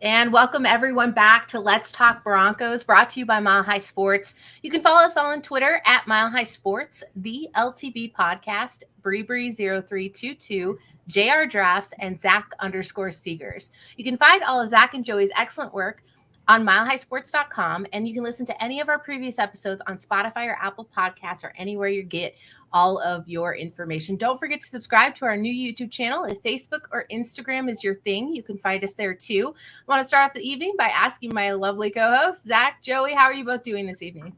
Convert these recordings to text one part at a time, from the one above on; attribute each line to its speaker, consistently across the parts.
Speaker 1: And welcome everyone back to Let's Talk Broncos, brought to you by Mile High Sports. You can follow us all on Twitter at Mile High Sports, the LTB podcast, Bree0322, JR Drafts, and Zach_Seegers. You can find all of Zach and Joey's excellent work on milehighsports.com, and you can listen to any of our previous episodes on Spotify or Apple Podcasts or anywhere you get all of your information. Don't forget to subscribe to our new YouTube channel. If Facebook or Instagram is your thing, you can find us there too. I want to start off the evening by asking my lovely co-hosts, Zach, Joey, how are you both doing this evening?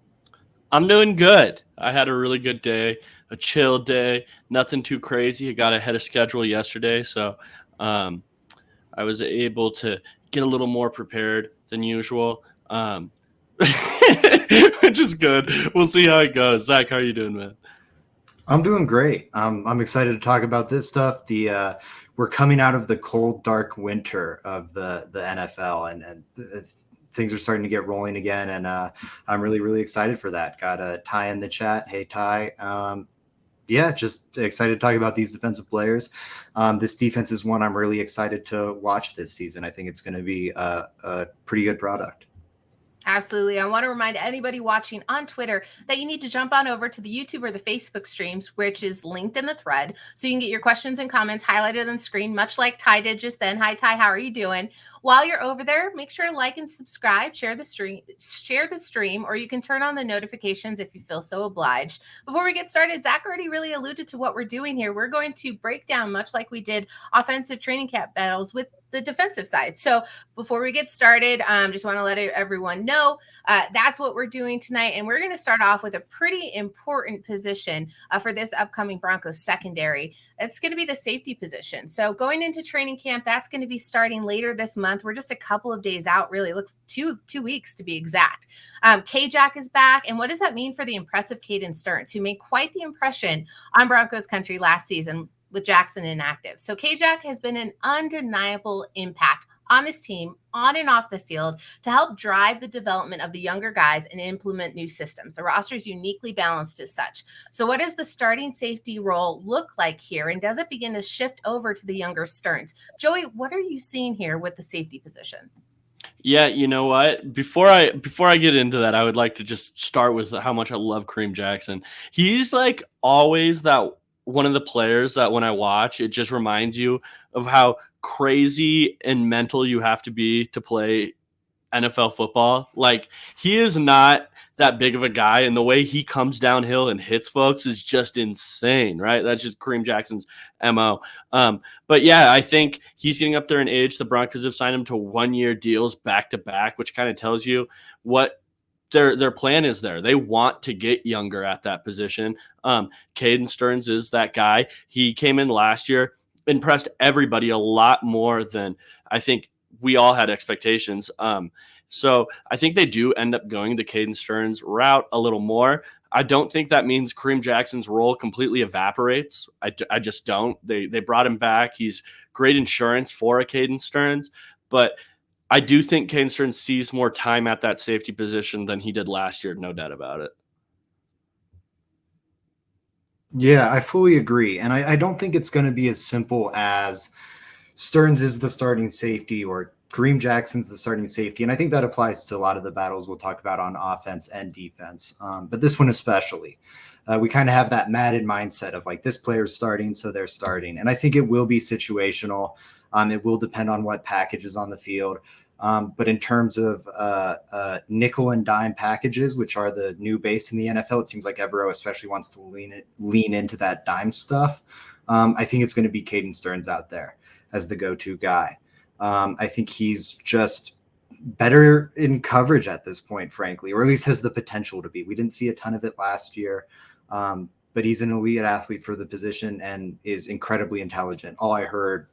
Speaker 2: I'm doing good. I had a really good day, a chill day, nothing too crazy. I got ahead of schedule yesterday, so I was able to get a little more prepared than usual, which is good. We'll see how it goes. Zach, how are you doing, man?
Speaker 3: I'm doing great. I'm excited to talk about this stuff. We're coming out of the cold, dark winter of the NFL, and things are starting to get rolling again, and I'm really, really excited for that. Got a Ty in the chat. Hey, Ty. Just excited to talk about these defensive players. This defense is one I'm really excited to watch this season. I think it's going to be a pretty good product.
Speaker 1: Absolutely. I want to remind anybody watching on Twitter that you need to jump on over to the YouTube or the Facebook streams, which is linked in the thread, so you can get your questions and comments highlighted on screen, much like Ty did just then. Hi, Ty. How are you doing? While you're over there, make sure to like and subscribe, share the stream, or you can turn on the notifications if you feel so obliged. Before we get started, Zach already really alluded to what we're doing here. We're going to break down, much like we did offensive training camp battles, with the defensive side. So before we get started, just want to let everyone know that's what we're doing tonight. And we're going to start off with a pretty important position for this upcoming Broncos secondary. It's going to be the safety position. So going into training camp, that's going to be starting later this month. We're just a couple of days out, really. It looks two weeks to be exact. KJack is back. And what does that mean for the impressive Caden Stearns, who made quite the impression on Broncos country last season with Jackson inactive? So KJack has been an undeniable impact on this team, on and off the field, to help drive the development of the younger guys and implement new systems. The roster is uniquely balanced as such. So what does the starting safety role look like here? And does it begin to shift over to the younger Stearns? Joey, what are you seeing here with the safety position?
Speaker 2: Yeah, you know what? Before I get into that, I would like to just start with how much I love Kareem Jackson. He's like always that one of the players that when I watch, it just reminds you of how crazy and mental you have to be to play NFL football. Like, he is not that big of a guy, and the way he comes downhill and hits folks is just insane, right? That's just Kareem Jackson's MO. But yeah, I think he's getting up there in age. The Broncos have signed him to 1-year deals back to back, which kind of tells you what their plan is there. They want to get younger at that position. Caden Stearns is that guy. He came in last year, impressed everybody a lot more than I think we all had expectations. So I think they do end up going the Caden Stearns route a little more. I don't think that means Kareem Jackson's role completely evaporates. I just don't. They brought him back. He's great insurance for a Caden Stearns, but I do think Caden Stearns sees more time at that safety position than he did last year, no doubt about it.
Speaker 3: Yeah, I fully agree. And I don't think it's going to be as simple as Stearns is the starting safety or Kareem Jackson's the starting safety. And I think that applies to a lot of the battles we'll talk about on offense and defense. But this one especially. We kind of have that Madden mindset of like, this player's starting, so they're starting. And I think it will be situational. It will depend on what package is on the field. But in terms of nickel and dime packages, which are the new base in the NFL, it seems like Evero especially wants to lean into that dime stuff. I think it's going to be Caden Stearns out there as the go-to guy. I think he's just better in coverage at this point, frankly, or at least has the potential to be. We didn't see a ton of it last year, but he's an elite athlete for the position and is incredibly intelligent. All I heard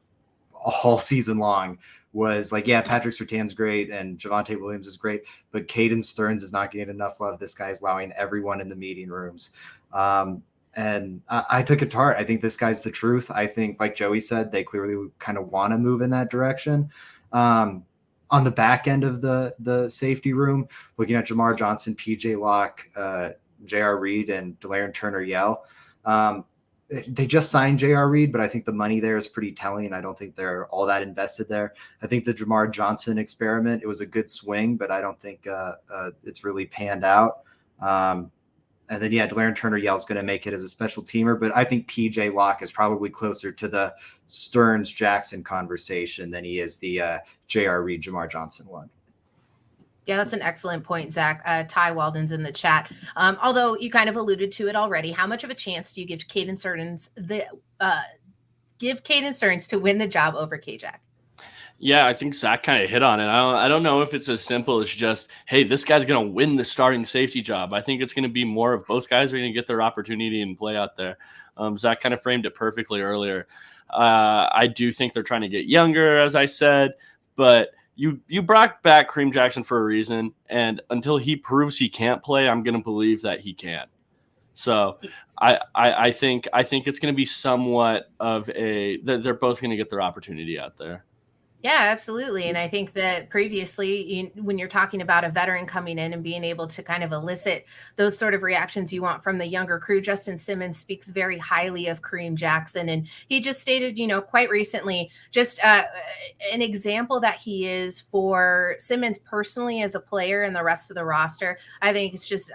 Speaker 3: all season long was like, yeah, Patrick Surtain's great and Javonte Williams is great, but Caden Stearns is not getting enough love. This guy's wowing everyone in the meeting rooms. And I took it to heart. I think this guy's the truth. I think, like Joey said, they clearly kind of want to move in that direction. On the back end of the safety room, looking at Jamar Johnson, PJ Locke, J.R. Reid, and Delarian Turner-Yell, they just signed J.R. Reid, but I think the money there is pretty telling. I don't think they're all that invested there. I think the Jamar Johnson experiment, it was a good swing, but I don't think it's really panned out. And then, De'Aaron Turner-Yell's going to make it as a special teamer, but I think PJ Locke is probably closer to the Stearns-Jackson conversation than he is the J.R. Reid, Jamar Johnson one.
Speaker 1: Yeah, that's an excellent point, Zach. Ty Walden's in the chat. Although you kind of alluded to it already, how much of a chance do you give Caden Stearns to win the job over KJack?
Speaker 2: Yeah, I think Zach kind of hit on it. I don't know if it's as simple as just, hey, this guy's going to win the starting safety job. I think it's going to be more of both guys are going to get their opportunity and play out there. Zach kind of framed it perfectly earlier. I do think they're trying to get younger, as I said, but you brought back Kareem Jackson for a reason, and until he proves he can't play, I'm going to believe that he can. So I think it's going to be somewhat of they're both going to get their opportunity out there.
Speaker 1: Yeah, absolutely. And I think that previously, when you're talking about a veteran coming in and being able to kind of elicit those sort of reactions you want from the younger crew, Justin Simmons speaks very highly of Kareem Jackson. And he just stated, quite recently, just an example that he is for Simmons personally as a player and the rest of the roster. I think it's just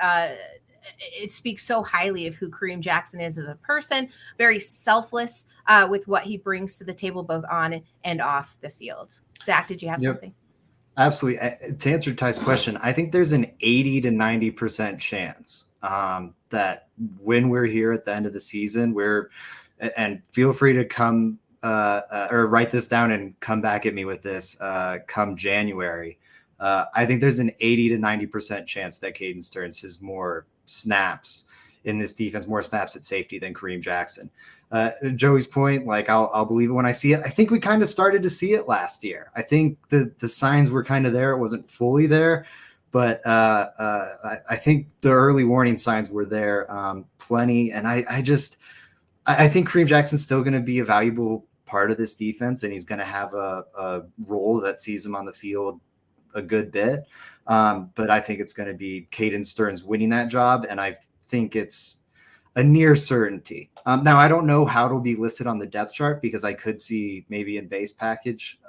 Speaker 1: it speaks so highly of who Kareem Jackson is as a person, very selfless with what he brings to the table, both on and off the field. Zach, did you have something?
Speaker 3: Absolutely. To answer Ty's question, I think there's an 80 to 90% chance that when we're here at the end of the season, and feel free to come or write this down and come back at me with this come January. I think there's an 80 to 90% chance that Caden Stearns has more snaps in this defense, more snaps at safety than Kareem Jackson. Joey's point, I'll believe it when I see it. I think we kind of started to see it last year. I think the signs were kind of there. It wasn't fully there, but I think the early warning signs were there plenty. And I think Kareem Jackson's still going to be a valuable part of this defense, and he's going to have a role that sees him on the field a good bit. But I think it's going to be Caden Stearns winning that job, and I think it's a near certainty. Now, I don't know how it'll be listed on the depth chart, because I could see maybe in base package,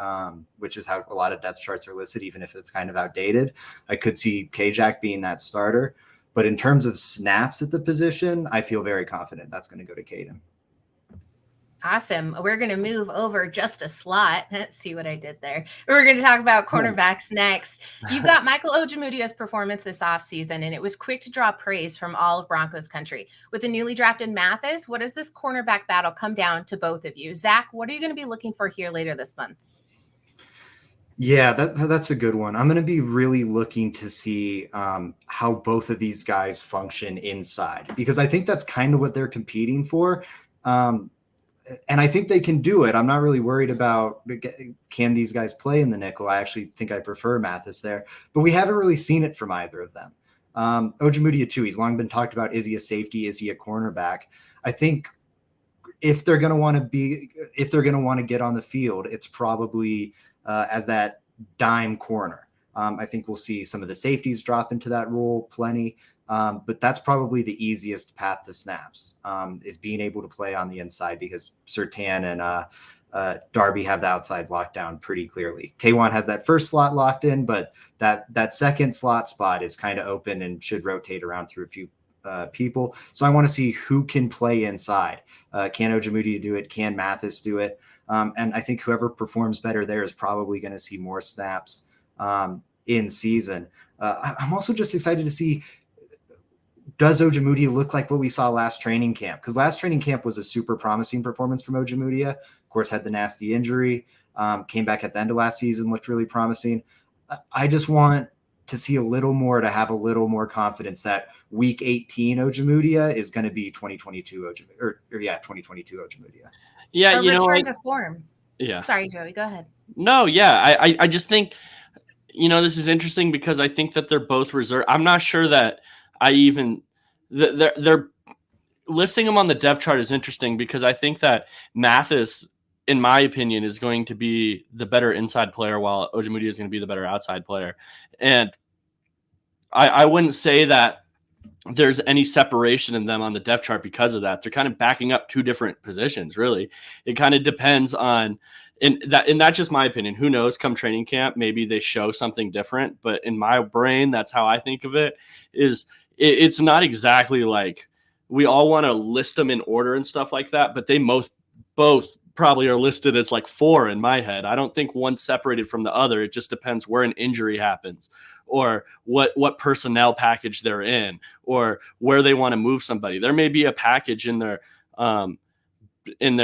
Speaker 3: which is how a lot of depth charts are listed, even if it's kind of outdated. I could see KJack being that starter. But in terms of snaps at the position, I feel very confident that's going to go to Caden.
Speaker 1: Awesome. We're going to move over just a slot. Let's see what I did there. We're going to talk about cornerbacks next. You've got Michael Ojemudia's performance this offseason, and it was quick to draw praise from all of Broncos country. With the newly drafted Mathis, what does this cornerback battle come down to both of you? Zach, what are you going to be looking for here later this month?
Speaker 3: Yeah, that's a good one. I'm going to be really looking to see how both of these guys function inside, because I think that's kind of what they're competing for. And I think they can do it. I'm not really worried about, can these guys play in the nickel? I actually think I prefer Mathis there, but we haven't really seen it from either of them. Ojemudia too, he's long been talked about. Is he a safety? Is he a cornerback? I think if they're going to want to get on the field, it's probably as that dime corner. I think we'll see some of the safeties drop into that role plenty. But that's probably the easiest path to snaps, is being able to play on the inside, because Surtain and Darby have the outside locked down pretty clearly. Kaiwan has that first slot locked in, but that second slot spot is kind of open and should rotate around through a few people. So I want to see who can play inside. Can Ojemudia do it? Can Mathis do it? And I think whoever performs better there is probably going to see more snaps in season. I'm also just excited to see, does Ojemudia look like what we saw last training camp? Because last training camp was a super promising performance from Ojemudia. Of course, had the nasty injury, came back at the end of last season, looked really promising. I just want to see a little more, to have a little more confidence that week 18 Ojemudia is going to be 2022 2022 Ojemudia.
Speaker 2: Yeah,
Speaker 1: return to form.
Speaker 2: Yeah.
Speaker 1: Sorry, Joey, go ahead.
Speaker 2: No, yeah, I just think, this is interesting, because I think that they're both reserved. I'm not sure that they're listing him on the depth chart is interesting, because I think that Mathis, in my opinion, is going to be the better inside player, while Ojemudia is going to be the better outside player. And I wouldn't say that there's any separation in them on the depth chart because of that. They're kind of backing up two different positions, really. It kind of depends on, and that's just my opinion. Who knows, come training camp, maybe they show something different. But in my brain, that's how I think of it, is it's not exactly like we all want to list them in order and stuff like that, but they both probably are listed as like 4 in my head. I don't think one's separated from the other. It just depends where an injury happens, or what personnel package they're in, or where they want to move somebody. There may be a package in their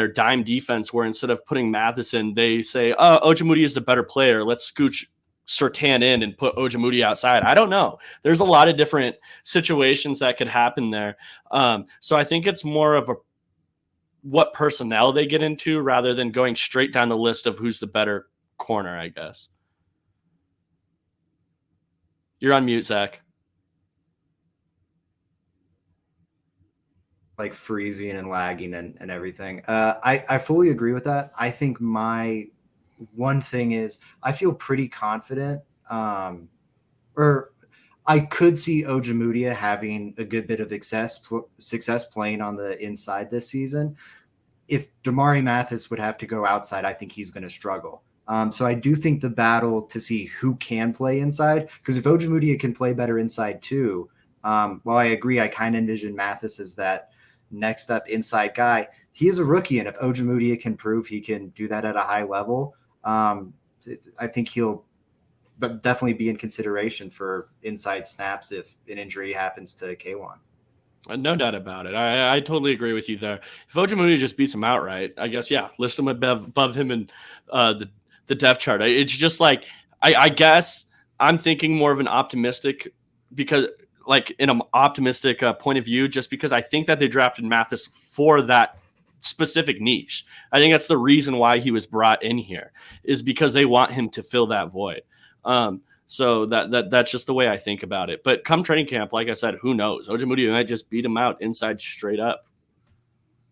Speaker 2: dime defense where instead of putting Matheson, they say, oh, Moody is the better player. Let's scooch Surtain in and put Moody outside. I don't know. There's a lot of different situations that could happen there. So I think it's more of what personnel they get into rather than going straight down the list of who's the better corner, I guess. You're on mute, Zach.
Speaker 3: Like freezing and lagging and everything. I fully agree with that. I think my one thing is I feel pretty confident, or I could see Ojemudia having a good bit of success playing on the inside this season. If Damari Mathis would have to go outside, I think he's going to struggle. So I do think the battle to see who can play inside, because if Ojemudia can play better inside too, while I agree, I kind of envision Mathis as that next up inside guy. He is a rookie, and if Ojemudia can prove he can do that at a high level, I think he'll definitely be in consideration for inside snaps if an injury happens to Kaiwan.
Speaker 2: No doubt about it. I totally agree with you there. If Ojemudia just beats him outright, I guess, yeah, list him above him in the depth chart. It's just like, I guess I'm thinking more of an optimistic, because like in an optimistic point of view, just because I think that they drafted Mathis for that specific niche. I think that's the reason why he was brought in here, is because they want him to fill that void. So that's just the way I think about it. But come training camp, like I said, who knows? Ojemudia might just beat him out inside straight up.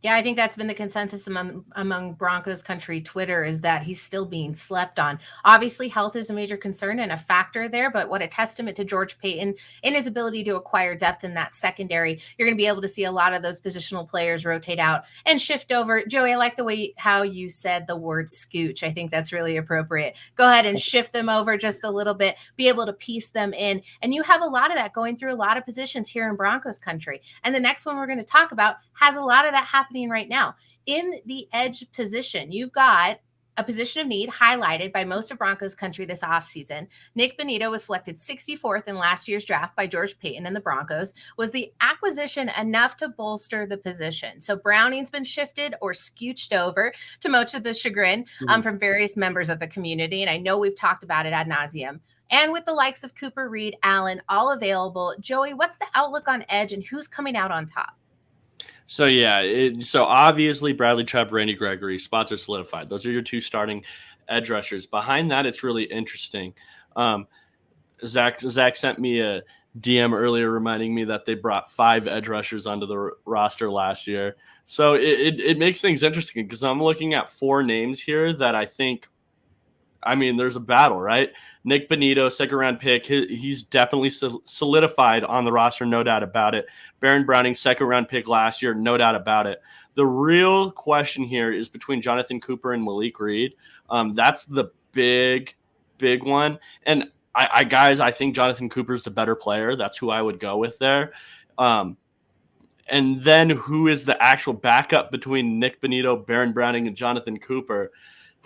Speaker 1: Yeah, I think that's been the consensus among Broncos country Twitter, is that he's still being slept on. Obviously, health is a major concern and a factor there, but what a testament to George Paton in his ability to acquire depth in that secondary. You're going to be able to see a lot of those positional players rotate out and shift over. Joey, I like the way how you said the word scooch. I think that's really appropriate. Go ahead and shift them over just a little bit, be able to piece them in. And you have a lot of that going through a lot of positions here in Broncos country. And the next one we're going to talk about has a lot of that happening right now. In the edge position, you've got a position of need highlighted by most of Broncos country this offseason. Nick Bonitto was selected 64th in last year's draft by George Paton and the Broncos. Was the acquisition enough to bolster the position? So Browning's been shifted or scooched over to much of the chagrin from various members of the community. And I know we've talked about it ad nauseum. And with the likes of Cooper, Reid, Allen, all available. Joey, what's the outlook on edge and who's coming out on top?
Speaker 2: So, yeah, so obviously Bradley Chubb, Randy Gregory, spots are solidified. Those are your two starting edge rushers. Behind that, it's really interesting. Zach sent me a DM earlier reminding me that they brought 5 edge rushers onto the roster last year. So it makes things interesting, because I'm looking at 4 names here that I think, I mean, there's a battle, right? Nick Bonitto, second-round pick. He's definitely solidified on the roster, no doubt about it. Baron Browning, second-round pick last year, no doubt about it. The real question here is between Jonathan Cooper and Malik Reid. That's the big one. And I think Jonathan Cooper's the better player. That's who I would go with there. And then who is the actual backup between Nick Bonitto, Baron Browning, and Jonathan Cooper?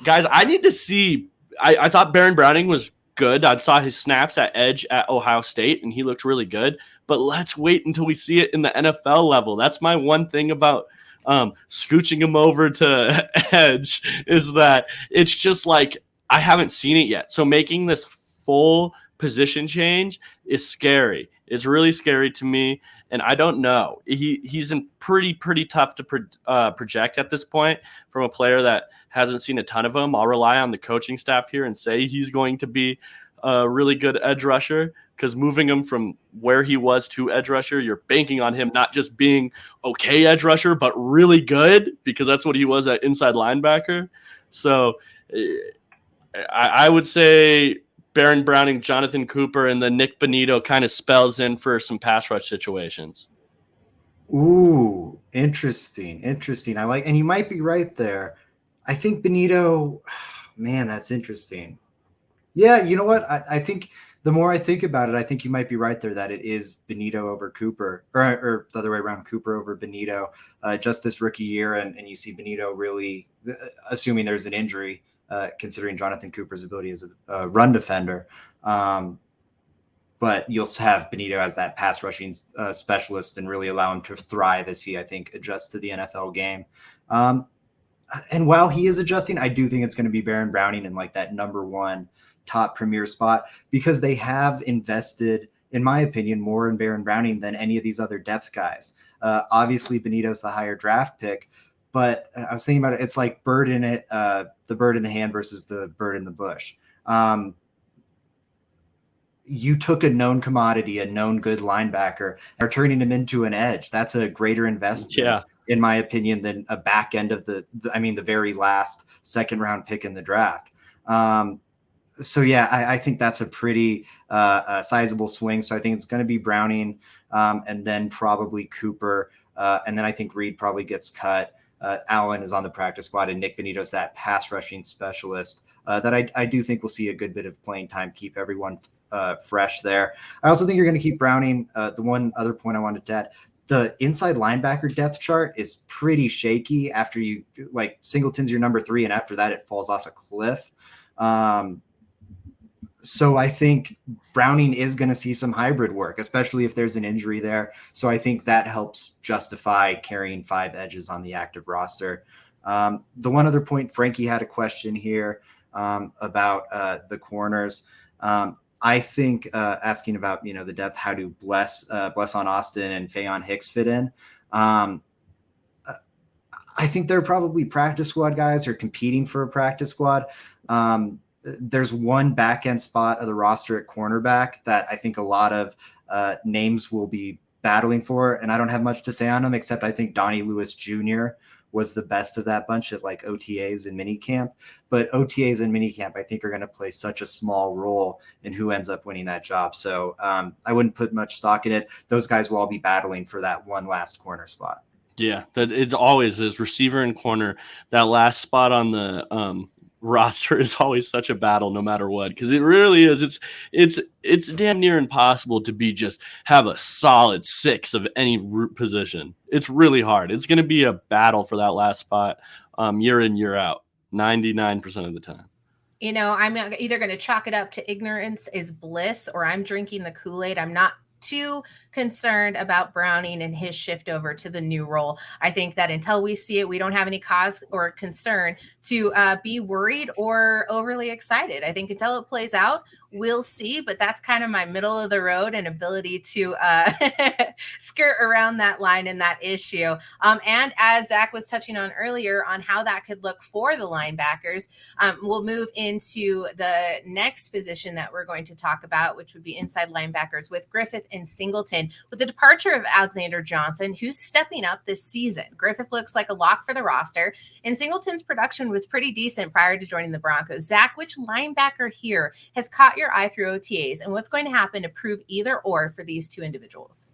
Speaker 2: Guys, I need to see. I thought Baron Browning was good. I saw his snaps at edge at Ohio State, and he looked really good. But let's wait until we see it in the NFL level. That's my one thing about scooching him over to edge, is that it's just like I haven't seen it yet. So making this full position change is scary. It's really scary to me, and I don't know. He's in pretty tough to project at this point from a player that hasn't seen a ton of him. I'll rely on the coaching staff here and say he's going to be a really good edge rusher, because moving him from where he was to edge rusher, you're banking on him not just being okay edge rusher, but really good, because that's what he was at inside linebacker. So I would say Baron Browning, Jonathan Cooper, and then Nick Bonitto kind of spells in for some pass rush situations.
Speaker 3: Ooh, interesting. I like, and you might be right there. I think Bonitto, man, that's interesting. Yeah, you know what? I think the more I think about it, I think you might be right there that it is Bonitto over Cooper, or the other way around, Cooper over Bonitto, just this rookie year. And you see Bonitto really, assuming there's an injury, considering Jonathan Cooper's ability as a run defender. But you'll have Bonitto as that pass rushing specialist and really allow him to thrive as he, I think, adjusts to the NFL game. And while he is adjusting, I do think it's going to be Baron Browning in like that number one top premier spot, because they have invested, in my opinion, more in Baron Browning than any of these other depth guys. Obviously, Bonitto's the higher draft pick, but I was thinking about it. It's like the bird in the hand versus the bird in the bush. You took a known commodity, a known good linebacker, and are turning him into an edge. That's a greater investment, in my opinion, than a back end of the very last second round pick in the draft. So yeah, I think that's a pretty sizable swing. So I think it's going to be Browning, and then probably Cooper, and then I think Reid probably gets cut. Allen is on the practice squad, and Nick Bonitto's that pass rushing specialist that I do think we'll see a good bit of playing time, keep everyone fresh there. I also think you're going to keep Browning. The one other point I wanted to add, the inside linebacker depth chart is pretty shaky after you, like, Singleton's your number 3, and after that it falls off a cliff. So I think Browning is going to see some hybrid work, especially if there's an injury there. So I think that helps justify carrying 5 edges on the active roster. The one other point, Frankie had a question here about the corners. I think asking about, the depth, how do Bless on Austin and Faion Hicks fit in? I think they're probably practice squad guys or competing for a practice squad. There's one back end spot of the roster at cornerback that I think a lot of names will be battling for, and I don't have much to say on them, except I think Donnie Lewis Jr. was the best of that bunch at like OTAs and minicamp. But OTAs and minicamp, I think, are going to play such a small role in who ends up winning that job. So I wouldn't put much stock in it. Those guys will all be battling for that one last corner spot.
Speaker 2: Yeah, that it's always is receiver and corner. That last spot on the roster is always such a battle, no matter what, because it really is. It's damn near impossible to have a solid 6 of any root position. It's really hard. It's going to be a battle for that last spot, year in, year out, 99% of the time.
Speaker 1: I'm either going to chalk it up to ignorance is bliss, or I'm drinking the Kool-Aid. I'm not too concerned about Browning and his shift over to the new role. I think that until we see it, we don't have any cause or concern to be worried or overly excited. I think until it plays out, we'll see, but that's kind of my middle of the road and ability to skirt around that line and that issue. And as Zach was touching on earlier on how that could look for the linebackers, we'll move into the next position that we're going to talk about, which would be inside linebackers with Griffith and Singleton. With the departure of Alexander Johnson, who's stepping up this season, Griffith looks like a lock for the roster, and Singleton's production was pretty decent prior to joining the Broncos. Zach, which linebacker here has caught your eye through OTAs, and what's going to happen to prove either or for these two individuals?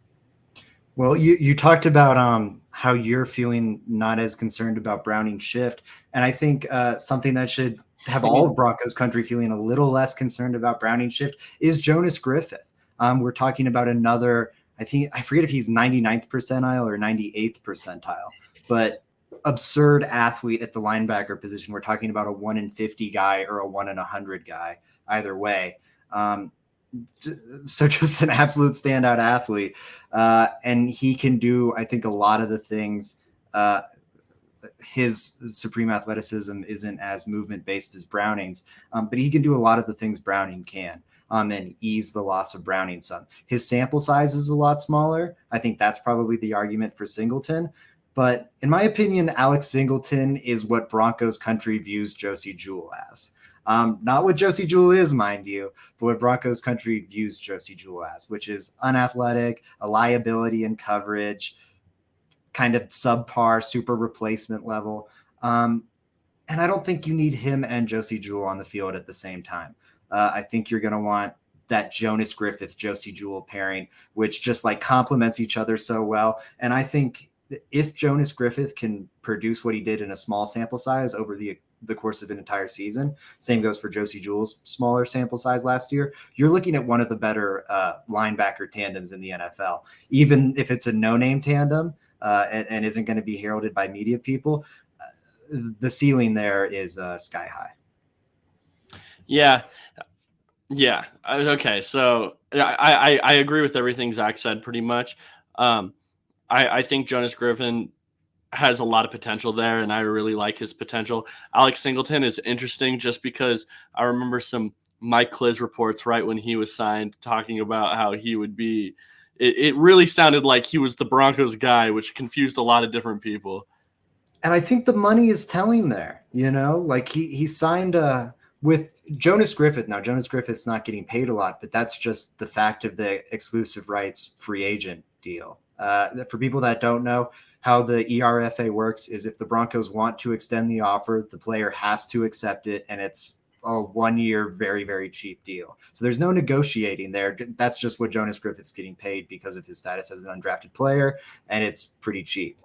Speaker 3: Well, you talked about how you're feeling not as concerned about Browning's shift, and I think something that should have all of Broncos country feeling a little less concerned about Browning's shift is Jonas Griffith. We're talking about another, I forget if he's 99th percentile or 98th percentile, but absurd athlete at the linebacker position. We're talking about a 1 in 50 guy or a 1 in 100 guy, either way. So just an absolute standout athlete. And he can do, I think, a lot of the things. His supreme athleticism isn't as movement-based as Browning's, but he can do a lot of the things Browning can. And ease the loss of Browning some. His sample size is a lot smaller. I think that's probably the argument for Singleton. But in my opinion, Alex Singleton is what Broncos country views Josie Jewell as. Not what Josie Jewell is, mind you, but what Broncos country views Josie Jewell as, which is unathletic, a liability in coverage, kind of subpar, super replacement level. And I don't think you need him and Josie Jewell on the field at the same time. I think you're going to want that Jonas Griffith, Josie Jewell pairing, which just like complements each other so well. And I think if Jonas Griffith can produce what he did in a small sample size over the course of an entire season, same goes for Josie Jewell's smaller sample size last year, you're looking at one of the better linebacker tandems in the NFL. Even if it's a no-name tandem and isn't going to be heralded by media people, the ceiling there is sky high.
Speaker 2: Yeah. Okay. So I agree with everything Zach said pretty much. I think Jonas Griffith has a lot of potential there, and I really like his potential. Alex Singleton is interesting just because I remember some Mike Kliss reports right when he was signed talking about how he would be. It really sounded like he was the Broncos guy, which confused a lot of different people.
Speaker 3: And I think the money is telling there, like he signed with Jonas Griffith. Now, Jonas Griffith's not getting paid a lot, but that's just the fact of the exclusive rights free agent deal. For people that don't know how the ERFA works is if the Broncos want to extend the offer, the player has to accept it, and it's a 1 year, very, very cheap deal. So there's no negotiating there. That's just what Jonas Griffith's getting paid because of his status as an undrafted player, and it's pretty cheap.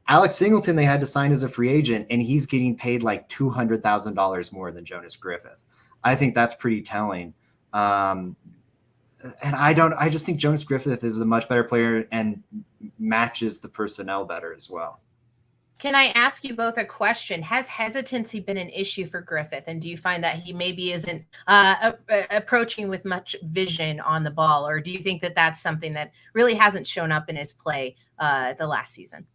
Speaker 3: Alex Singleton, they had to sign as a free agent, and he's getting paid like $200,000 more than Jonas Griffith. I think that's pretty telling. And I just think Jonas Griffith is a much better player and matches the personnel better as well.
Speaker 1: Can I ask you both a question? Has hesitancy been an issue for Griffith? And do you find that he maybe isn't approaching with much vision on the ball? Or do you think that that's something that really hasn't shown up in his play the last season?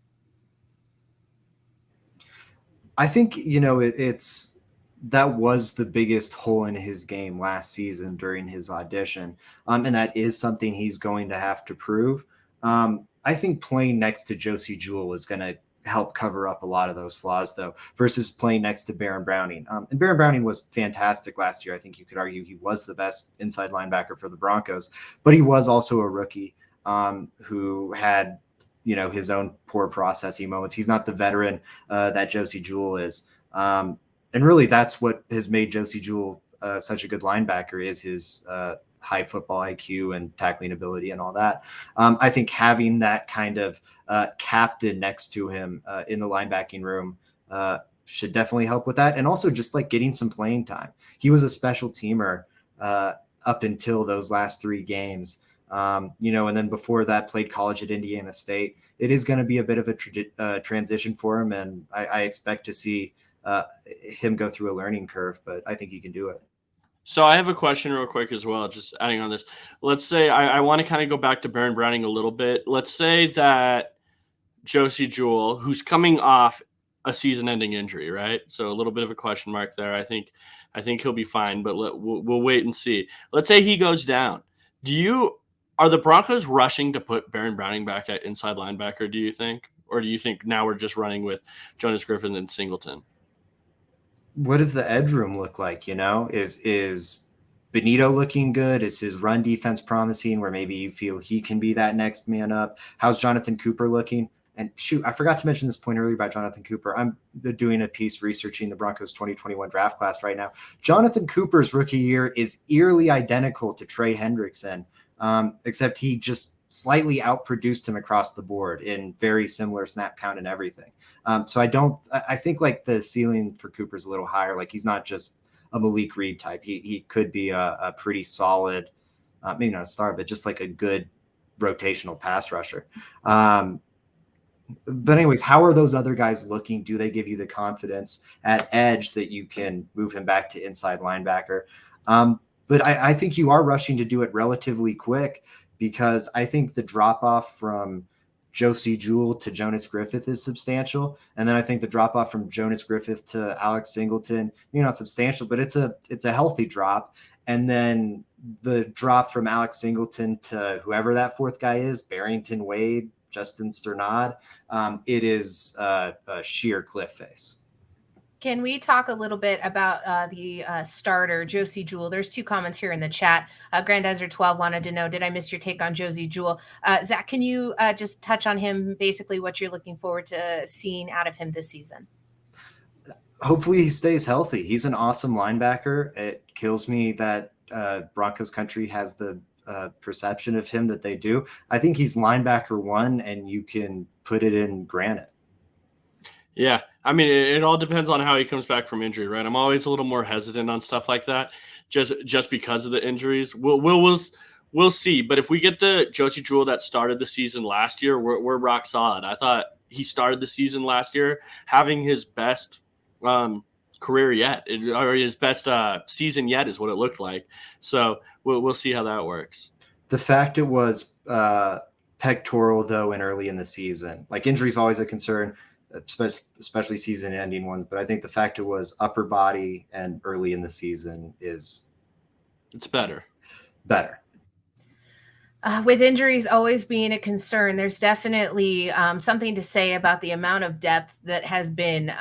Speaker 3: I think, it's that was the biggest hole in his game last season during his audition. And that is something he's going to have to prove. I think playing next to Josie Jewell is going to help cover up a lot of those flaws, though, versus playing next to Baron Browning. And Baron Browning was fantastic last year. I think you could argue he was the best inside linebacker for the Broncos, but he was also a rookie who had, his own poor processing moments. He's not the veteran that Josie Jewell is. And really, that's what has made Josie Jewell such a good linebacker is his high football IQ and tackling ability and all that. I think having that kind of captain next to him in the linebacking room should definitely help with that. And also just like getting some playing time. He was a special teamer up until those last 3 games. And then before that played college at Indiana State. It is going to be a bit of a transition for him. And I expect to see him go through a learning curve, but I think he can do it.
Speaker 2: So I have a question real quick as well, just adding on this. Let's say I want to kind of go back to Baron Browning a little bit. Let's say that Josie Jewell, who's coming off a season-ending injury, right? So a little bit of a question mark there. I think he'll be fine, but we'll wait and see. Let's say he goes down. Are the Broncos rushing to put Baron Browning back at inside linebacker, do you think? Or do you think now we're just running with Jonas Griffith and Singleton?
Speaker 3: What does the edge room look like? Is Bonitto looking good? Is his run defense promising where maybe you feel he can be that next man up? How's Jonathan Cooper looking? And shoot, I forgot to mention this point earlier about Jonathan Cooper. I'm doing a piece researching the Broncos 2021 draft class right now. Jonathan Cooper's rookie year is eerily identical to Trey Hendrickson, except he just slightly outproduced him across the board in very similar snap count and everything. So I think like the ceiling for Cooper's a little higher. Like he's not just a Malik Reid type. He could be a pretty solid, maybe not a star, but just like a good rotational pass rusher. But anyways, how are those other guys looking? Do they give you the confidence at edge that you can move him back to inside linebacker? But I think you are rushing to do it relatively quick because I think the drop off from Josie Jewell to Jonas Griffith is substantial. And then I think the drop off from Jonas Griffith to Alex Singleton, not substantial, but it's a healthy drop. And then the drop from Alex Singleton to whoever that fourth guy is, Barrington Wade, Justin Sternad, it is a sheer cliff face.
Speaker 1: Can we talk a little bit about the starter, Josie Jewell? There's 2 comments here in the chat. Grandizer 12 wanted to know, did I miss your take on Josie Jewell? Zach, can you just touch on him, basically what you're looking forward to seeing out of him this season?
Speaker 3: hopefully he stays healthy. He's an awesome linebacker. It kills me that Broncos country has the perception of him that they do. I think he's linebacker one, and you can put it in granite.
Speaker 2: Yeah, I mean, it all depends on how he comes back from injury, right? I'm always a little more hesitant on stuff like that, just because of the injuries. We'll see. But if we get the Josie Jewell that started the season last year, we're rock solid. I thought he started the season last year having his best career yet, or his best season yet, is what it looked like. So we'll see how that works.
Speaker 3: The fact it was pectoral though, and early in the season, like injury is always a concern, especially season-ending ones. But I think the fact it was upper body and early in the season it's
Speaker 2: better.
Speaker 1: With injuries always being a concern, there's definitely something to say about the amount of depth that has been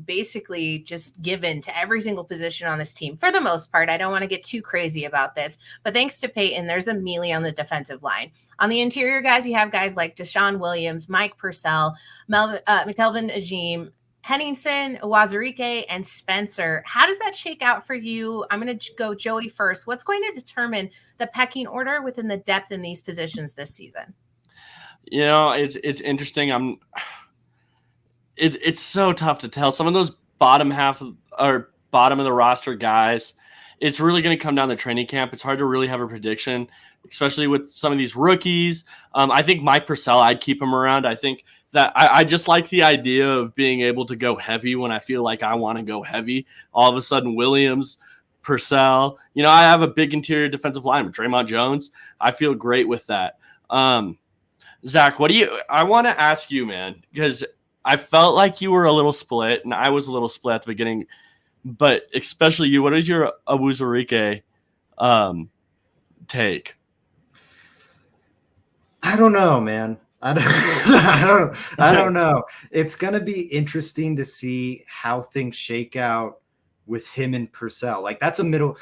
Speaker 1: basically just given to every single position on this team. For the most part, I don't want to get too crazy about this, but thanks to Peyton, there's a melee on the defensive line. On the interior guys, you have guys like Deshaun Williams, Mike Purcell, McTelvin Agim, Henningsen, Wazirike, and Spencer. How does that shake out for you? I'm going to go Joey first. What's going to determine the pecking order within the depth in these positions this season?
Speaker 2: You know, it's interesting. It's so tough to tell. Some of those bottom of the roster guys, it's really going to come down to training camp. It's hard to really have a prediction, especially with some of these rookies. I think Mike Purcell, I'd keep him around. I think that I just like the idea of being able to go heavy when I feel like I want to go heavy. All of a sudden, Williams, Purcell, I have a big interior defensive line with Draymond Jones. I feel great with that. Zach, I want to ask you, man, because I felt like you were a little split, and I was a little split at the beginning, but especially you, what is your Awuzurike take?
Speaker 3: I don't know, man. I don't know. It's going to be interesting to see how things shake out with him and Purcell. Like that's a middle.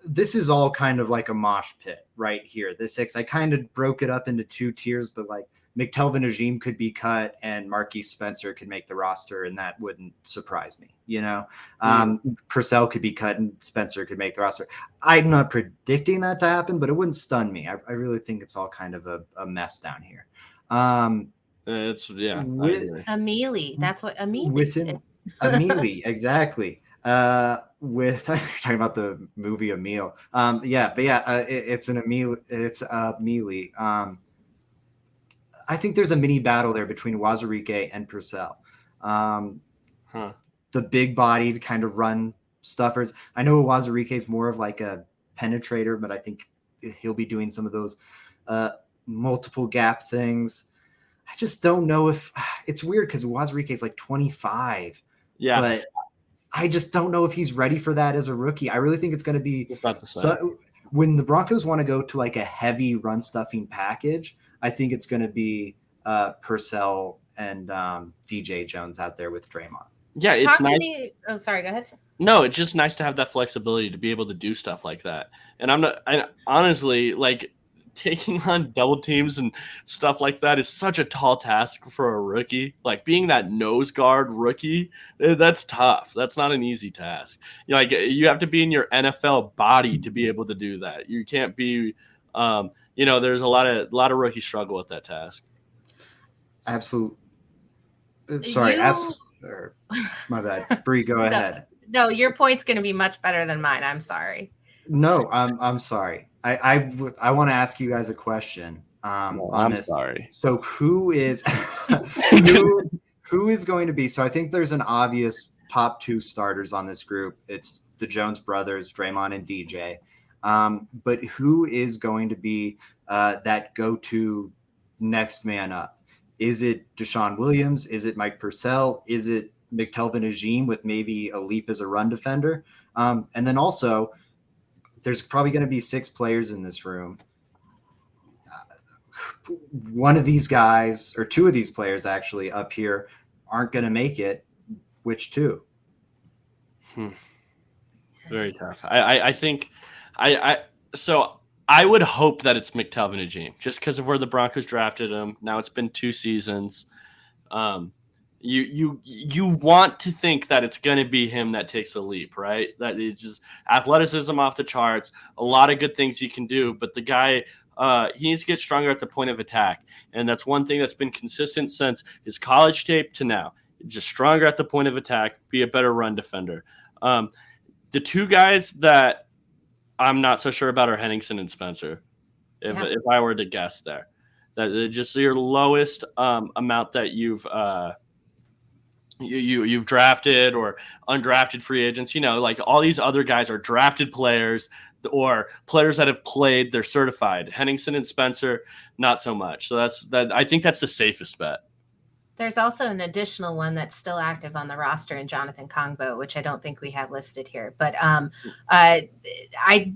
Speaker 3: This is all kind of like a mosh pit right here. This six, I kind of broke it up into two tiers, but like McTelvin Agim could be cut and Marquise Spencer could make the roster, and that wouldn't surprise me. Purcell could be cut and Spencer could make the roster. I'm not predicting that to happen, but it wouldn't stun me. I really think it's all kind of a mess down here.
Speaker 2: It's
Speaker 3: a
Speaker 1: melee. That's what a melee
Speaker 3: within a melee, exactly. With talking about the movie Emil. It's an Emil. It's a melee. I think there's a mini battle there between Wazirike and Purcell. The big-bodied kind of run stuffers. I know Wazirike is more of like a penetrator, but I think he'll be doing some of those multiple gap things. I just don't know if it's weird because Wazirike is like 25. Yeah, but I just don't know if he's ready for that as a rookie. I really think it's going to be when the Broncos want to go to like a heavy run stuffing package. I think it's going to be Purcell and DJ Jones out there with Draymond.
Speaker 2: Yeah, it's nice.
Speaker 1: Oh, sorry. Go ahead.
Speaker 2: No, it's just nice to have that flexibility to be able to do stuff like that. And I honestly, like, taking on double teams and stuff like that is such a tall task for a rookie. Like being that nose guard rookie, that's tough. That's not an easy task. You have to be in your NFL body to be able to do that. You can't be, there's a lot of rookies struggle with that task.
Speaker 3: Absolutely. Sorry. My bad. Bree, go ahead.
Speaker 1: No, your point's going to be much better than mine. I'm sorry.
Speaker 3: No, I'm sorry. I want to ask you guys a question. I'm
Speaker 2: sorry.
Speaker 3: So who is who is going to be? So I think there's an obvious top two starters on this group. It's the Jones brothers, Draymond and DJ. But who is going to be that go-to next man up? Is it Deshaun Williams? Is it Mike Purcell? Is it McTelvin Agim with maybe a leap as a run defender? And then also, there's probably going to be 6 players in this room. One of these guys, or 2 of these players actually up here, aren't going to make it. Which 2?
Speaker 2: Very tough. I think so I would hope that it's McTelvin Agim just because of where the Broncos drafted him. Now it's been 2 seasons. You want to think that it's going to be him that takes a leap, right? That is just athleticism off the charts, a lot of good things he can do, but the guy he needs to get stronger at the point of attack, and that's one thing that's been consistent since his college tape to now. Just stronger at the point of attack, be a better run defender. The two guys that I'm not so sure about are Henningsen and Spencer. If I were to guess there, that just your lowest amount that you've you've drafted or undrafted free agents. Like all these other guys are drafted players or players that have played. They're certified. Henningsen and Spencer, not so much. So I think that's the safest bet.
Speaker 1: There's also an additional one that's still active on the roster in Jonathan Kongbo, which I don't think we have listed here. But I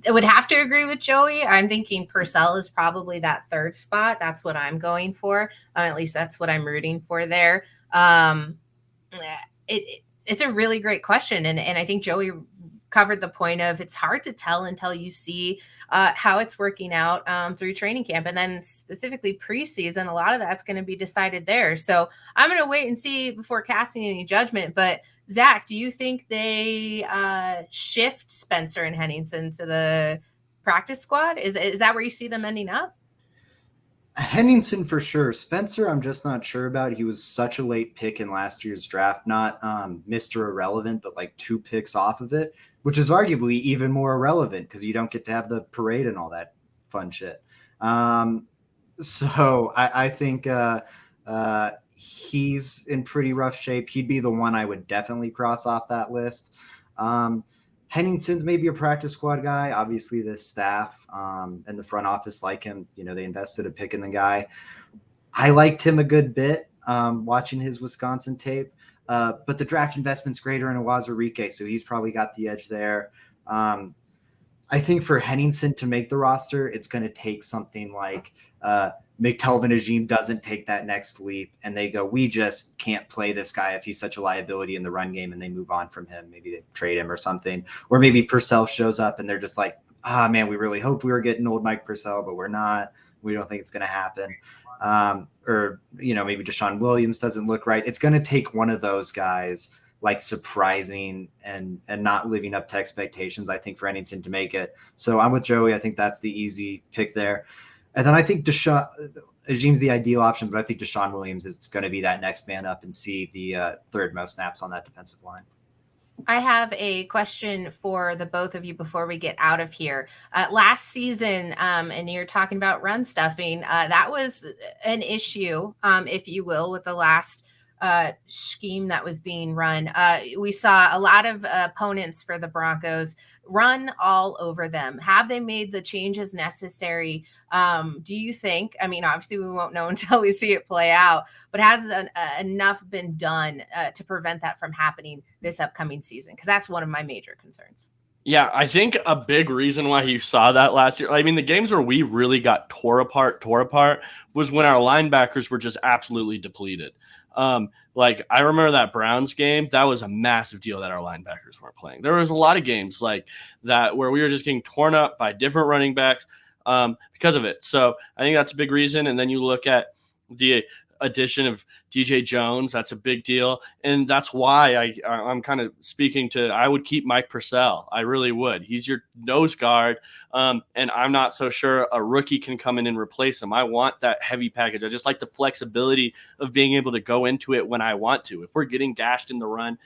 Speaker 1: would have to agree with Joey. I'm thinking Purcell is probably that third spot. That's what I'm going for. At least that's what I'm rooting for there. It's a really great question. And I think Joey covered the point of it's hard to tell until you see how it's working out through training camp. And then specifically preseason, a lot of that's going to be decided there. So I'm going to wait and see before casting any judgment. But Zach, do you think they shift Spencer and Henningsen to the practice squad? Is that where you see them ending up?
Speaker 3: Henningsen for sure. Spencer, I'm just not sure about. He was such a late pick in last year's draft, not Mr. Irrelevant, but like 2 picks off of it, which is arguably even more irrelevant because you don't get to have the parade and all that fun shit. So I think he's in pretty rough shape. He'd be the one I would definitely cross off that list. Henningsen's maybe a practice squad guy. Obviously, the staff and the front office like him. They invested a pick in the guy. I liked him a good bit watching his Wisconsin tape, but the draft investment's greater in Awazarike, so he's probably got the edge there. I think for Henningsen to make the roster, it's going to take something like McTelvin Ajim doesn't take that next leap and they go, we just can't play this guy if he's such a liability in the run game, and they move on from him. Maybe they trade him or something. Or maybe Purcell shows up and they're just like, man, we really hoped we were getting old Mike Purcell, but we're not. We don't think it's going to happen. Or maybe Deshaun Williams doesn't look right. It's going to take one of those guys like surprising and not living up to expectations, I think, for Henningsen to make it. So I'm with Joey. I think that's the easy pick there. And then I think Ajim's the ideal option, but I think Deshaun Williams is going to be that next man up and see the third most snaps on that defensive line.
Speaker 1: I have a question for the both of you before we get out of here. Last season, and you're talking about run stuffing, that was an issue, if you will, with the last scheme that was being run. We saw a lot of opponents for the Broncos run all over them. Have they made the changes necessary? Do you think, obviously we won't know until we see it play out, but has enough been done to prevent that from happening this upcoming season? Because that's one of my major concerns.
Speaker 2: Yeah, I think a big reason why you saw that last year, the games where we really got tore apart was when our linebackers were just absolutely depleted. I remember that Browns game, that was a massive deal that our linebackers weren't playing. There was a lot of games like that where we were just getting torn up by different running backs because of it. So I think that's a big reason. And then you look at the addition of DJ Jones, that's a big deal. And that's why I'm kind of speaking to, I would keep Mike Purcell. I really would. He's your nose guard. And I'm not so sure a rookie can come in and replace him. I want that heavy package. I just like the flexibility of being able to go into it when I want to. If we're getting gashed in the run,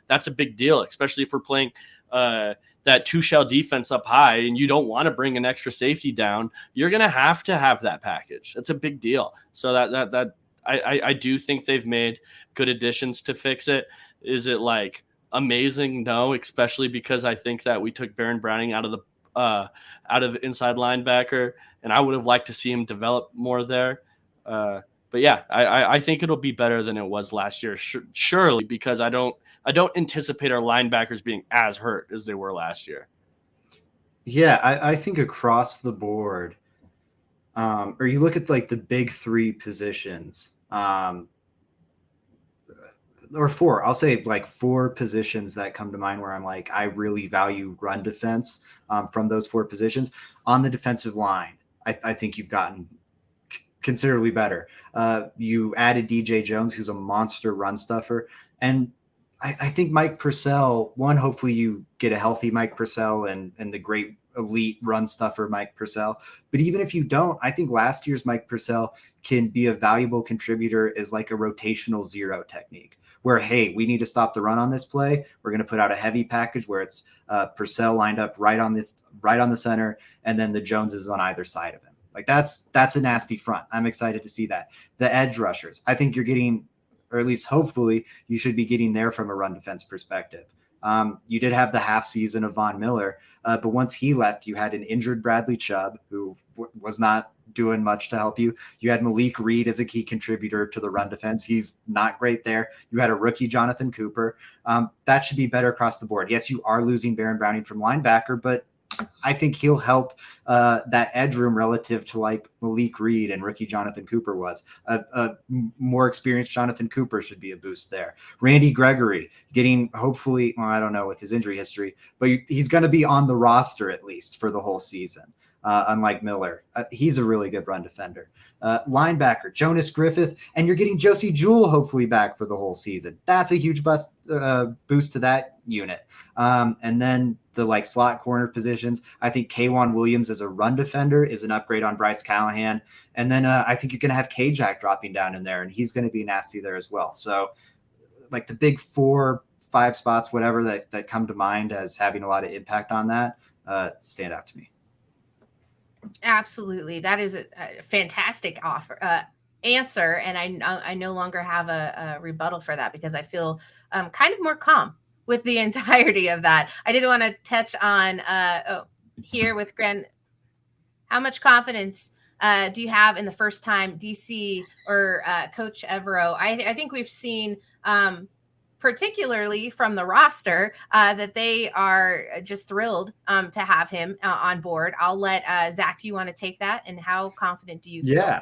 Speaker 2: that's a big deal, especially if we're playing that 2-shell defense up high and you don't want to bring an extra safety down, you're going to have that package. That's a big deal. So that I do think they've made good additions to fix it. Is it like amazing? No, especially because I think that we took Baron Browning out of inside linebacker, and I would have liked to see him develop more there. But yeah, I think it'll be better than it was last year, surely, because I don't anticipate our linebackers being as hurt as they were last year.
Speaker 3: Yeah, I think across the board, or you look at like the big 3 positions, or 4, I'll say like 4 positions that come to mind where I'm like, I really value run defense from those 4 positions. On the defensive line, I think you've gotten considerably better. You added DJ Jones, who's a monster run stuffer. And I think Mike Purcell, hopefully you get a healthy Mike Purcell and the great elite run stuffer Mike Purcell. But even if you don't, I think last year's Mike Purcell can be a valuable contributor as like a rotational zero technique where, hey, we need to stop the run on this play. We're going to put out a heavy package where it's Purcell lined up right on the center, and then the Joneses on either side of him. Like that's a nasty front. I'm excited to see that. The edge rushers, I think you're getting, or at least hopefully you should be getting there from a run defense perspective. You did have the half season of Von Miller, but once he left, you had an injured Bradley Chubb who was not doing much to help you. You had Malik Reid as a key contributor to the run defense. He's not great there. You had a rookie Jonathan Cooper. That should be better across the board. Yes, you are losing Baron Browning from linebacker, but I think he'll help that edge room relative to like Malik Reid and rookie Jonathan Cooper was. A more experienced Jonathan Cooper should be a boost there. Randy Gregory getting hopefully, well, I don't know with his injury history, but he's going to be on the roster at least for the whole season. Unlike Miller, he's a really good run defender. Linebacker, Jonas Griffith, and you're getting Josie Jewell hopefully back for the whole season. That's a huge boost to that unit. And then the like slot corner positions, I think Kaiwan Williams as a run defender is an upgrade on Bryce Callahan. And then I think you're going to have KJack dropping down in there, and he's going to be nasty there as well. So like the big 4-5 spots, whatever that come to mind as having a lot of impact on that, stand out to me.
Speaker 1: Absolutely. That is a fantastic answer. And I no longer have a rebuttal for that because I feel kind of more calm with the entirety of that. I did want to touch on here with Gren. How much confidence do you have in the first time DC or Coach Evero? I think we've seen particularly from the roster, that they are just thrilled to have him on board. I'll let Zach, do you want to take that? And how confident do you feel?
Speaker 3: Yeah,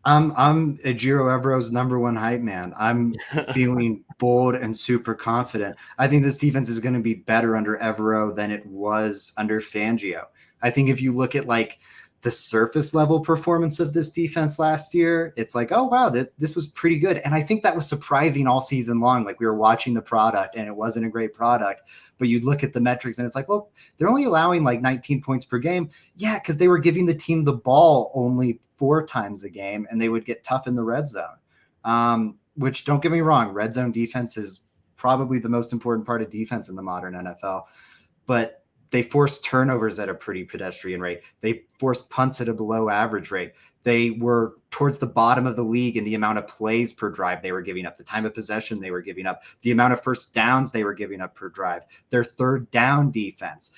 Speaker 3: I'm Ejiro Evero's number one hype man. I'm feeling bold and super confident. I think this defense is going to be better under Evero than it was under Fangio. I think if you look at like the surface level performance of this defense last year, it's like, oh, wow, this was pretty good. And I think that was surprising all season long. Like we were watching the product and it wasn't a great product, but you'd look at the metrics and it's like, well, they're only allowing like 19 points per game. Yeah, because they were giving the team the ball only 4 times a game and they would get tough in the red zone, which don't get me wrong, red zone defense is probably the most important part of defense in the modern NFL. But they forced turnovers at a pretty pedestrian rate. They forced punts at a below average rate. They were towards the bottom of the league in the amount of plays per drive they were giving up, the time of possession they were giving up, the amount of first downs they were giving up per drive, their third down defense.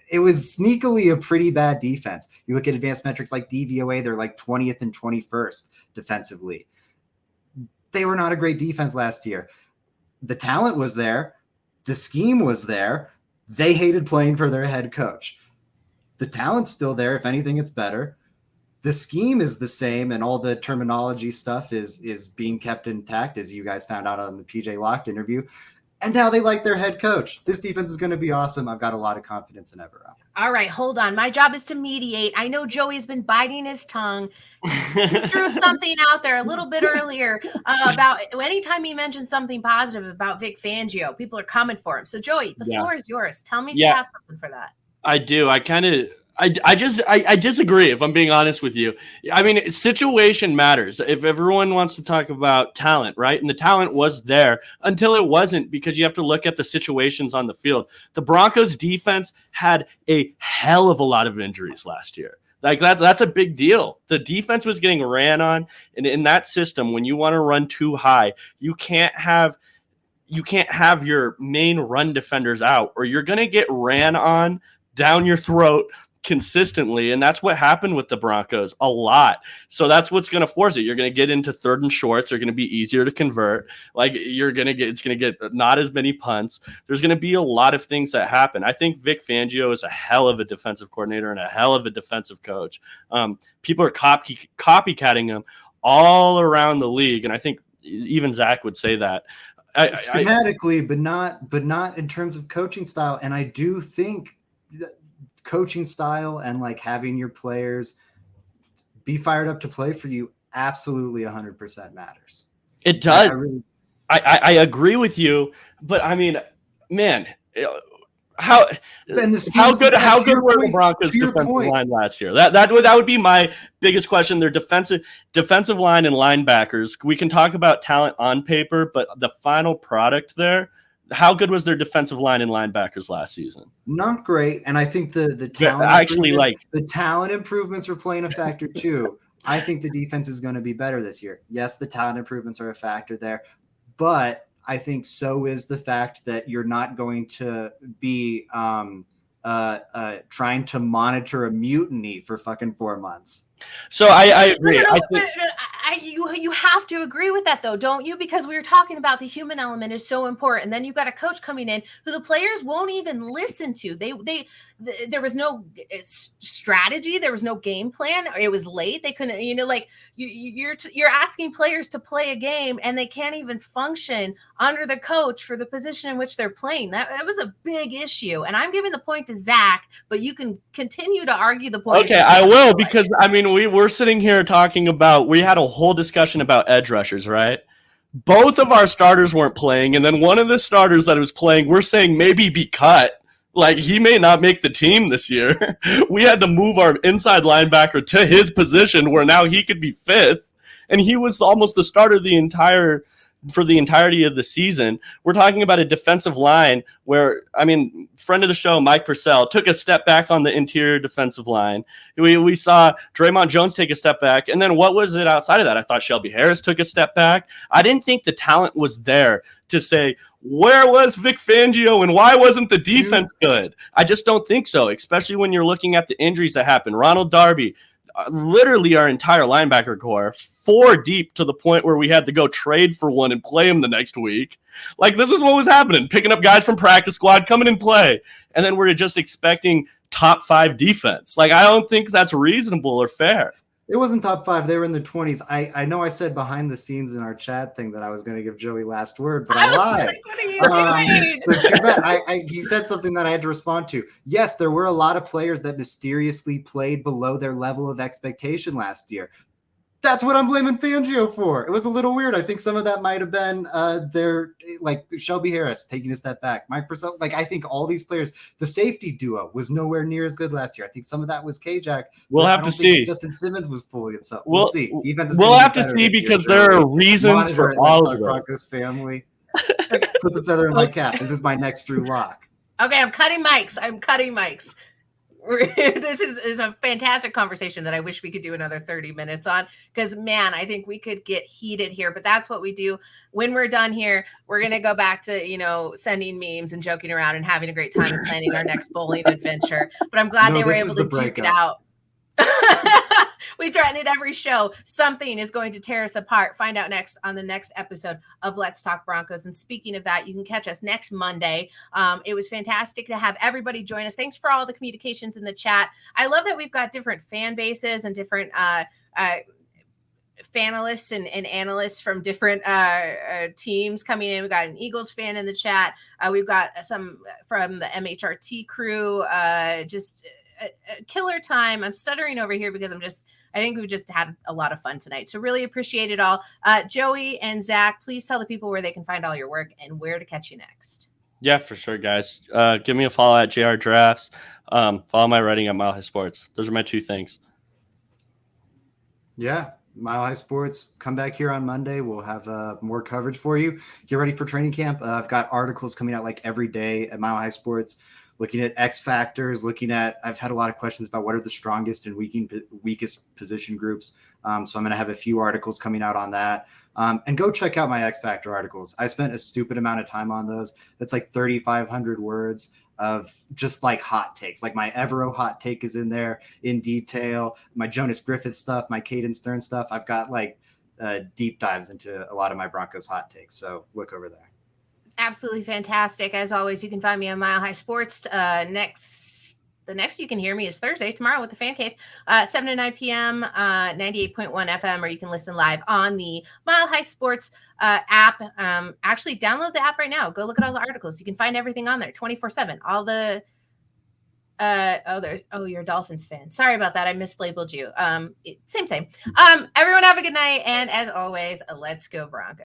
Speaker 3: It was sneakily a pretty bad defense. You look at advanced metrics like DVOA, they're like 20th and 21st defensively. They were not a great defense last year. The talent was there. The scheme was there. They hated playing for their head coach. The talent's still there. If anything, it's better. The scheme is the same, and all the terminology stuff is being kept intact, as you guys found out on the PJ Locked interview. And now they like their head coach. This defense is going to be awesome. I've got a lot of confidence in Evero.
Speaker 1: All right, hold on. My job is to mediate. I know Joey's been biting his tongue. He threw something out there a little bit earlier about anytime he mentions something positive about Vic Fangio, people are coming for him. So, Joey, the floor is yours. Tell me if you have something for that.
Speaker 2: I do. I disagree, if I'm being honest with you. I mean, situation matters. If everyone wants to talk about talent, right? And the talent was there until it wasn't, because you have to look at the situations on the field. The Broncos defense had a hell of a lot of injuries last year. Like that's a big deal. The defense was getting ran on, and in that system, when you want to run too high, you can't have your main run defenders out, or you're going to get ran on down your throat consistently. And that's what happened with the Broncos a lot. So that's what's going to force it. You're going to get into third and shorts. They're going to be easier to convert. Like it's going to get not as many punts. There's going to be a lot of things that happen. I think Vic Fangio is a hell of a defensive coordinator and a hell of a defensive coach. People are copycatting him all around the league. And I think even Zach would say that.
Speaker 3: Schematically, but not in terms of coaching style. And I do think coaching style and like having your players be fired up to play for you absolutely 100% matters.
Speaker 2: It does. I agree with you, but I mean, man, how good were the Broncos defensive line last year? That would be my biggest question. Their defensive line and linebackers. We can talk about talent on paper, but the final product there, how good was their defensive line and linebackers last season?
Speaker 3: Not great, and I think the talent improvements were playing a factor too. I think the defense is going to be better this year. Yes, the talent improvements are a factor there, but I think so is the fact that you're not going to be trying to monitor a mutiny for fucking 4 months.
Speaker 2: So I agree.
Speaker 1: You have to agree with that, though, don't you? Because we were talking about the human element is so important. And then you've got a coach coming in who the players won't even listen to. There was no strategy. There was no game plan. It was late. They couldn't, you're asking players to play a game and they can't even function under the coach for the position in which they're playing. That was a big issue. And I'm giving the point to Zach, but you can continue to argue the point.
Speaker 2: Okay, I will, because I mean, we're sitting here talking about, we had a whole discussion about edge rushers, right? Both of our starters weren't playing, and then one of the starters that was playing, we're saying maybe be cut. Like, he may not make the team this year. We had to move our inside linebacker to his position where now he could be fifth, and he was almost the starter for the entirety of the season. We're talking about a defensive line where, I mean, friend of the show, Mike Purcell, took a step back on the interior defensive line. We saw Draymond Jones take a step back. And then what was it outside of that? I thought Shelby Harris took a step back. I didn't think the talent was there to say, where was Vic Fangio and why wasn't the defense good? I just don't think so, especially when you're looking at the injuries that happened. Ronald Darby, literally our entire linebacker core, 4 deep, to the point where we had to go trade for one and play him the next week. Like, this is what was happening, picking up guys from practice squad, coming and play. And then we're just expecting top 5 defense. Like, I don't think that's reasonable or fair.
Speaker 3: It wasn't top 5. They were in the 20s. I know I said behind the scenes in our chat thing that I was going to give Joey last word, but I lied. So too bad. He said something that I had to respond to. Yes, there were a lot of players that mysteriously played below their level of expectation last year. That's what I'm blaming Fangio for. It was a little weird. I think some of that might have been like Shelby Harris taking a step back. Mike Purcell, I think all these players, the safety duo was nowhere near as good last year. I think some of that was KJack.
Speaker 2: We'll have to see.
Speaker 3: Justin Simmons was fully himself. We'll see. Defense
Speaker 2: we'll have to see, because there are reasons for all of
Speaker 3: Broncos family. Put the feather in my cap. This is my next Drew Lock.
Speaker 1: Okay, I'm cutting mics. This is a fantastic conversation that I wish we could do another 30 minutes on, because, man, I think we could get heated here, but that's what we do. When we're done here, we're going to go back to, sending memes and joking around and having a great time and planning our next bowling adventure. But I'm glad they were able to duke it out. We threaten it every show. Something is going to tear us apart. Find out next on the next episode of Let's Talk Broncos. And speaking of that, you can catch us next Monday. It was fantastic to have everybody join us. Thanks for all the communications in the chat. I love that we've got different fan bases and different fanalists and analysts from different teams coming in. We've got an Eagles fan in the chat. We've got some from the MHRT crew. Just a killer time. I'm stuttering over here because I think we've just had a lot of fun tonight. So really appreciate it all. Joey and Zach, please tell the people where they can find all your work and where to catch you next.
Speaker 2: Yeah, for sure, guys. Give me a follow at JR Drafts. Follow my writing at Mile High Sports. Those are my 2 things.
Speaker 3: Yeah, Mile High Sports. Come back here on Monday. We'll have more coverage for you. Get ready for training camp. I've got articles coming out every day at Mile High Sports, looking at X factors, I've had a lot of questions about what are the strongest and weakest position groups. So I'm going to have a few articles coming out on that. And go check out my X Factor articles. I spent a stupid amount of time on those. That's 3,500 words of just hot takes. My Evero hot take is in there in detail. My Jonas Griffith stuff, my Caden Stern stuff. I've got deep dives into a lot of my Broncos hot takes. So look over there.
Speaker 1: Absolutely fantastic. As always, you can find me on Mile High Sports. The next you can hear me is Thursday, tomorrow, with the Fan Cave, 7 to 9 p.m., 98.1 FM, or you can listen live on the Mile High Sports app. Actually, download the app right now. Go look at all the articles. You can find everything on there 24/7. All the You're a Dolphins fan. Sorry about that. I mislabeled you. Same. Everyone have a good night. And as always, let's go Broncos.